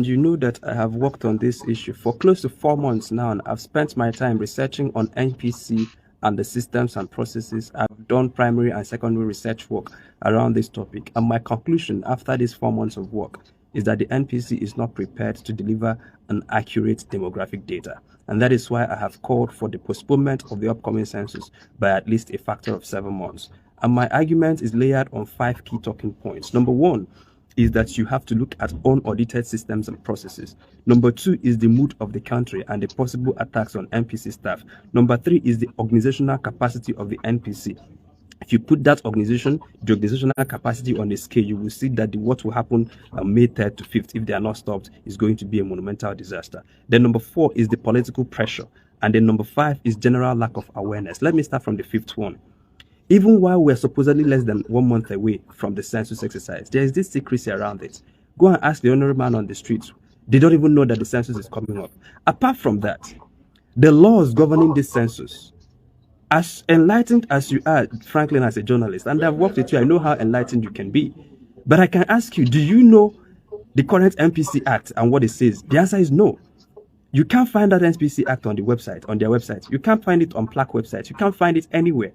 you know that I have worked on this issue for close to 4 months now, and I've spent my time researching on NPC and the systems and processes. I've done primary and secondary research work around this topic, and my conclusion after these 4 months of work is that the NPC is not prepared to deliver an accurate demographic data. And that is why I have called for the postponement of the upcoming census by at least a factor of 7 months. And my argument is layered on 5 key talking points. Number 1 is that you have to look at unaudited systems and processes. Number 2 is the mood of the country and the possible attacks on NPC staff. Number 3 is the organizational capacity of the NPC. If you put that organizational capacity on a scale, you will see that what will happen May 3rd to 5th, if they are not stopped, is going to be a monumental disaster. Then number 4 is the political pressure. And then number 5 is general lack of awareness. Let me start from the 5th one. Even while we're supposedly less than 1 month away from the census exercise, there is this secrecy around it. Go and ask the ordinary man on the streets. They don't even know that the census is coming up. Apart from that, the laws governing this census, as enlightened as you are, Franklin, as a journalist, and I've worked with you, I know how enlightened you can be. But I can ask you, do you know the current NPC Act and what it says? The answer is no. You can't find that NPC Act on the website, on their website. You can't find it on PLAC website. You can't find it anywhere.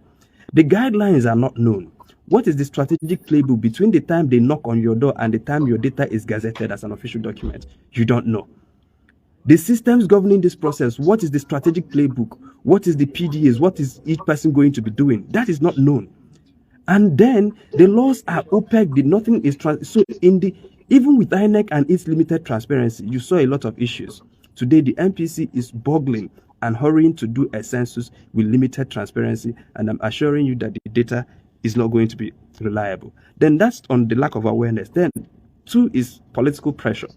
The guidelines are not known. What is the strategic playbook between the time they knock on your door and the time your data is gazetted as an official document? You don't know. The systems governing this process, what is the strategic playbook? What is the PDAs? What is each person going to be doing? That is not known. And then the laws are opaque. Nothing is even with INEC and its limited transparency, you saw a lot of issues. Today, the NPC is boggling and hurrying to do a census with limited transparency, and I'm assuring you that the data is not going to be reliable. Then that's on the lack of awareness. Then 2 is political pressure.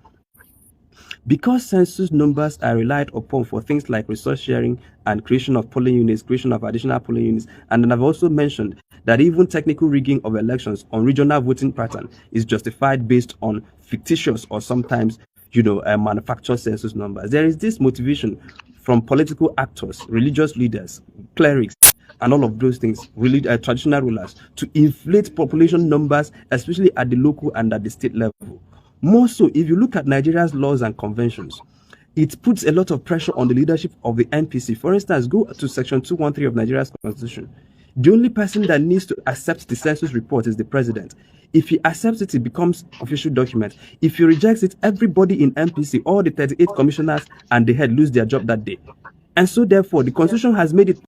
Because census numbers are relied upon for things like resource sharing and creation of polling units, creation of additional polling units, and then I've also mentioned that even technical rigging of elections on regional voting pattern is justified based on fictitious or sometimes, manufactured census numbers. There is this motivation from political actors, religious leaders, clerics, and all of those things, really traditional rulers, to inflate population numbers, especially at the local and at the state level. More so, if you look at Nigeria's laws and conventions, it puts a lot of pressure on the leadership of the NPC. For instance, go to Section 213 of Nigeria's Constitution. The only person that needs to accept the census report is the president. If he accepts it, it becomes official document. If he rejects it, everybody in NPC, all the 38 commissioners and the head, lose their job that day. And so therefore, the Constitution has made it